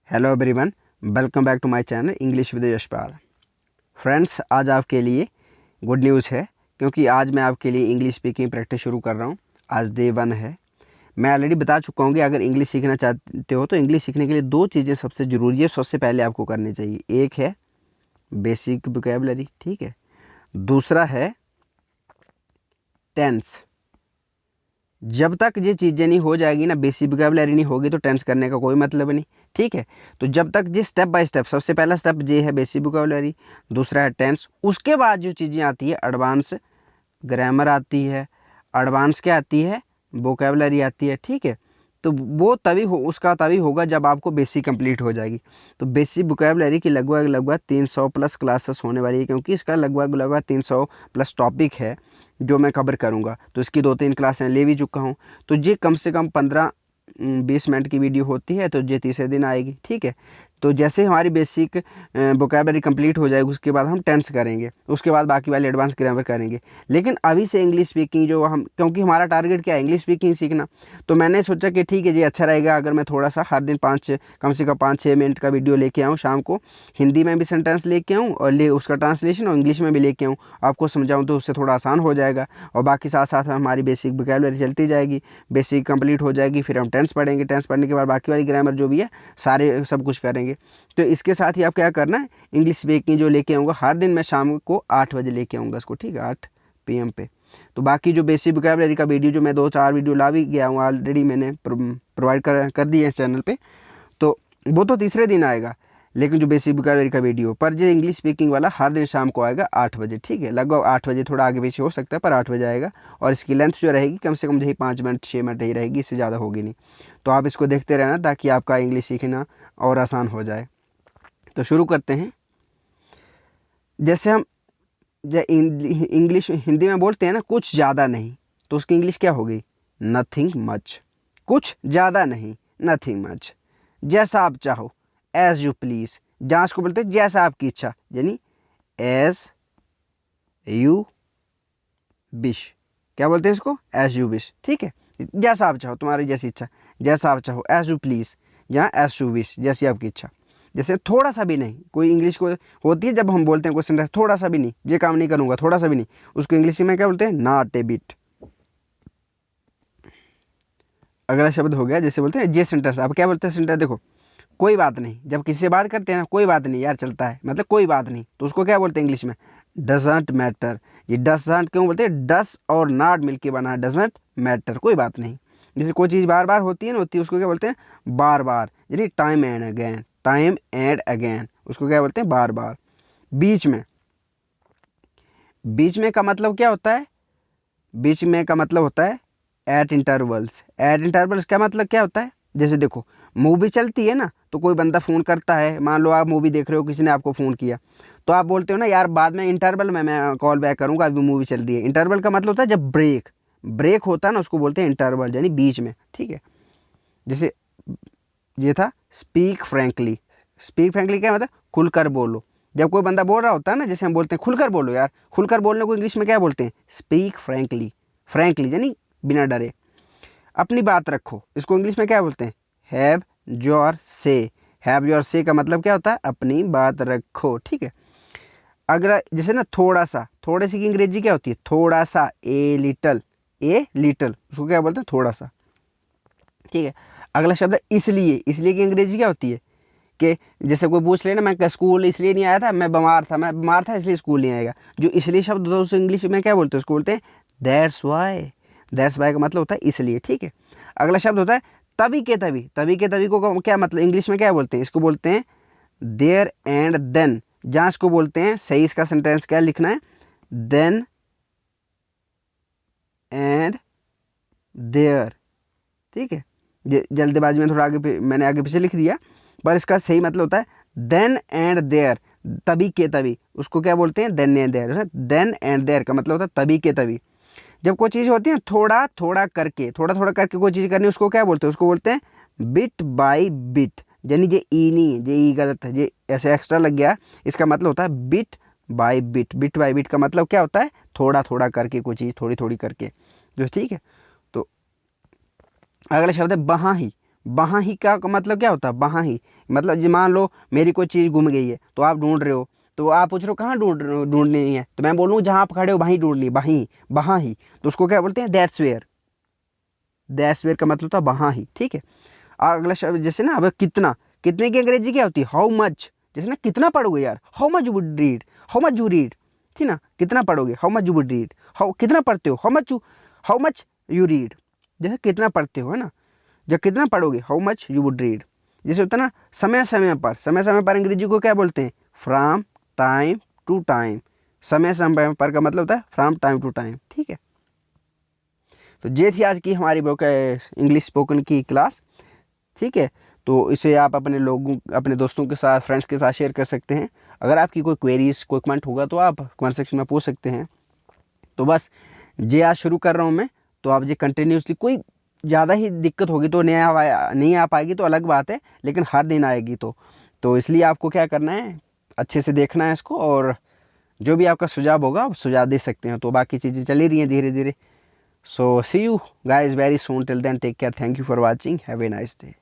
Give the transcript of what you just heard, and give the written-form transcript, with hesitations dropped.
Hello everyone, welcome back to my channel English with Yashpal. Friends, आज आपके लिए good news है क्योंकि आज मैं आपके लिए इंग्लिश स्पीकिंग प्रैक्टिस शुरू कर रहा हूँ। आज डे 1 है। मैं ऑलरेडी बता चुका हूँ कि अगर इंग्लिश सीखना चाहते हो तो इंग्लिश सीखने के लिए दो चीज़ें सबसे ज़रूरी है, सबसे पहले आपको करनी चाहिए। एक है बेसिक वोकैबुलरी, ठीक है। दूसरा है टेंस। जब तक ये चीज़ें नहीं हो जाएगी ना, बेसिक वोकैबुलरी नहीं होगी तो टेंस करने का कोई मतलब नहीं, ठीक है। तो जब तक जी स्टेप बाय स्टेप, सबसे पहला स्टेप ये है बेसिक वोकैबुलरी, दूसरा है टेंस। उसके बाद जो चीज़ें आती है एडवांस ग्रामर आती है, एडवांस क्या आती है, वोकैबुलरी आती है, ठीक है। तो वो उसका तभी होगा जब आपको बेसिक कंप्लीट हो जाएगी। तो बेसिक वोकैबुलरी की लगभग 300 प्लस क्लासेस होने वाली है, क्योंकि इसका लगभग 300 प्लस टॉपिक है जो मैं कवर करूँगा। तो इसकी 2-3 क्लासें ले भी चुका हूँ। तो ये कम से कम 15-20 मिनट की वीडियो होती है, तो ये तीसरे दिन आएगी, ठीक है। तो जैसे हमारी बेसिक वोकैबुलरी कंप्लीट हो जाएगी उसके बाद हम टेंस करेंगे, उसके बाद बाकी वाले एडवांस ग्रामर करेंगे। लेकिन अभी से इंग्लिश स्पीकिंग जो हम, क्योंकि हमारा टारगेट क्या है, इंग्लिश स्पीकिंग सीखना। तो मैंने सोचा कि ठीक है जी, अच्छा रहेगा अगर मैं थोड़ा सा हर दिन कम से कम 5-6 मिनट का वीडियो लेके आऊँ शाम को। हिंदी में भी सेंटेंस लेके आऊँ और उसका ट्रांसलेशन, और इंग्लिश में भी लेके आऊँ, आपको समझाऊँ तो उससे थोड़ा आसान हो जाएगा। और बाकी साथ साथ हमारी बेसिक वोकैबुलरी चलती जाएगी, बेसिक कंप्लीट हो जाएगी, फिर हम टेंस पढ़ेंगे, टेंस पढ़ने के बाद बाकी वाली ग्रामर जो भी है सारे सब कुछ करेंगे। तो इसके साथ ही आप क्या करना है, इंग्लिश स्पीकिंग जो लेके आऊँगा हर दिन मैं शाम को 8 बजे लेके आऊँगा इसको, ठीक है, 8 PM पे। तो बाकी जो बेसिक वोकैबुलरी का वीडियो जो मैं 2-4 वीडियो ला भी गया हूँ ऑलरेडी, मैंने प्रोवाइड कर दिए है इस चैनल पे, तो वो तो तीसरे दिन आएगा। लेकिन जो बेसिक वोकैबुलरी का वीडियो पर जो इंग्लिश स्पीकिंग वाला हर दिन शाम को आएगा 8 बजे, ठीक है। लगभग 8 बजे, थोड़ा आगे पीछे हो सकता है पर 8 बजे आएगा। और इसकी लेंथ जो रहेगी कम से कम यही 5 मिनट 6 मिनट ही रहेगी, इससे ज़्यादा होगी नहीं। तो आप इसको देखते रहना ताकि आपका इंग्लिश सीखना और आसान हो जाए। तो शुरू करते हैं। जैसे हम इंग्लिश हिंदी में बोलते हैं ना, कुछ ज़्यादा नहीं, तो उसकी इंग्लिश क्या होगी, नथिंग मच। कुछ ज़्यादा नहीं, नथिंग मच। जैसा आप चाहो, एज यू प्लीज़। जहाँ को बोलते हैं जैसा आपकी इच्छा, यानी एज यू विश। क्या बोलते हैं इसको, एज यू विश, ठीक है। जैसा आप चाहो, तुम्हारी जैसी इच्छा, जैसा आप चाहो, एज यू प्लीज़, या एज यू विश, जैसी आपकी इच्छा। जैसे थोड़ा सा भी नहीं, कोई इंग्लिश को होती है जब हम बोलते हैं कोई सेंटेंस, थोड़ा सा भी नहीं, ये काम नहीं करूँगा, थोड़ा सा भी नहीं, उसको इंग्लिश में क्या बोलते हैं, नॉट ए बिट। अगला शब्द हो गया, जैसे बोलते हैं जे सेंटेंस। आप क्या बोलते हैं सेंटेंस, देखो, कोई बात नहीं। जब किसी से बात करते हैं ना, कोई बात नहीं यार, चलता है, मतलब कोई बात नहीं, तो उसको क्या बोलते हैं इंग्लिश में, डजंट मैटर। ये डजंट क्यों बोलते हैं, डस और नॉट मिलके बना है, डजंट मैटर, कोई बात नहीं। जैसे कोई चीज़ बार बार होती है ना, होती है, उसको क्या बोलते हैं, बार बार, यानी time and again, time and again, उसको क्या बोलते हैं, बार बार। बीच में, बीच में का मतलब क्या होता है, बीच में का मतलब होता है एट इंटरवल्स। एट इंटरवल्स का मतलब क्या होता है, जैसे देखो मूवी चलती है ना, तो कोई बंदा फ़ोन करता है, मान लो आप मूवी देख रहे हो, किसी ने आपको फ़ोन किया, तो आप बोलते हो ना यार बाद में इंटरवल में मैं कॉल बैक करूँगा, अभी मूवी चल रही है। इंटरवल का मतलब होता है जब ब्रेक होता है ना, उसको बोलते हैं इंटरवल, यानी बीच में, ठीक है। जैसे ये था स्पीक फ्रैंकली। स्पीक फ्रैंकली क्या मतलब, खुलकर बोलो। जब कोई बंदा बोल रहा होता है ना, जैसे हम बोलते हैं खुलकर बोलो यार, खुलकर बोलने को इंग्लिश में क्या बोलते हैं, स्पीक फ्रैंकली। फ्रैंकली यानी बिना डरे, अपनी बात रखो, इसको इंग्लिश में क्या बोलते हैं, हैव योर से। हैव योर से का मतलब क्या होता है, अपनी बात रखो, ठीक है। अगला जैसे ना थोड़ा सा, थोड़े से की अंग्रेजी क्या होती है, थोड़ा सा, ए लिटल, ए लिटल, उसको क्या बोलते हैं, थोड़ा सा, ठीक है। अगला शब्द है इसलिए। इसलिए की अंग्रेजी क्या होती है, कि जैसे कोई पूछ लेना मैं स्कूल इसलिए नहीं आया था, मैं बीमार था इसलिए स्कूल नहीं आएगा। जो इसलिए शब्द होता है उसे इंग्लिश में क्या बोलते हैं, उसको बोलते हैं दैट्स वाई। दैट्स वाई का मतलब होता है इसलिए, ठीक है। अगला शब्द होता है तभी के तभी। तभी के तभी को क्या मतलब, इंग्लिश में क्या बोलते हैं, इसको बोलते हैं देयर एंड देन। जहाँ इसको बोलते हैं, सही इसका सेंटेंस क्या लिखना है, देन एंड देयर, ठीक है। जल्दबाजी में थोड़ा मैंने आगे पीछे लिख दिया, पर इसका सही मतलब होता है देन एंड देयर, तभी के तभी, उसको क्या बोलते हैं, then and there. Then and there का मतलब होता है तभी के तभी। जब कोई चीज़ होती है थोड़ा थोड़ा करके, थोड़ा थोड़ा करके कोई चीज़ करनी, उसको क्या बोलते हैं, उसको बोलते हैं बिट बाय बिट। यानी ये ई नहीं, ये ई गलत है, ये ऐसे एक्स्ट्रा लग गया, इसका मतलब होता है bit by bit. Bit by bit का मतलब क्या होता है, थोड़ा थोड़ा करके कोई चीज़ थोड़ी थोड़ी करके, तो ठीक है। तो अगला शब्द है वहाँ ही। वहाँ ही का मतलब क्या होता है, वहाँ ही मतलब जी मान लो मेरी कोई चीज़ गुम गई है तो आप ढूंढ रहे हो, तो आप पूछ रहे हो कहाँ ढूंढनी है, तो मैं बोलूँ जहाँ आप खड़े हो वहीं ढूंढनी, वहीं वहाँ ही, तो उसको क्या बोलते हैं, दैट्स वेयर। दैट्स वेयर का मतलब था वहाँ ही, ठीक है। अगला शब्द जैसे ना, अब कितना, कितने की अंग्रेजी क्या होती है, हाउ मच। जैसे ना कितना पढ़ोगे यार, how much you would read, how much you read, ठीक ना, कितना पढ़ोगे, how much you would read, how कितना पढ़ते हो, हाउ मच यू रीड, जैसे कितना पढ़ते हो, है ना, जब कितना पढ़ोगे, how much you would read. जैसे होता है ना समय समय पर, समय समय पर अंग्रेजी को क्या बोलते हैं, फ्रॉम टाइम टू टाइम। समय समय पर का मतलब होता है फ्रॉम टाइम टू टाइम, ठीक है। तो ये थी आज की हमारी बुक इंग्लिश स्पोकन की क्लास, ठीक है। तो इसे आप अपने लोगों, अपने दोस्तों के साथ, फ्रेंड्स के साथ शेयर कर सकते हैं। अगर आपकी कोई क्वेरीज, कोई कमेंट होगा तो आप कमेंट सेक्शन में पूछ सकते हैं। तो बस ये आज शुरू कर रहा हूँ मैं, तो आप ये कंटिन्यूसली, कोई ज़्यादा ही दिक्कत होगी तो नहीं आ पाएगी तो अलग बात है, लेकिन हर दिन आएगी तो इसलिए आपको क्या करना है, अच्छे से देखना है इसको, और जो भी आपका सुझाव होगा आप सुझाव दे सकते हैं। तो बाकी चीज़ें चली रही हैं धीरे धीरे। So see you guys very soon, till then take care, thank you for watching, have a nice day.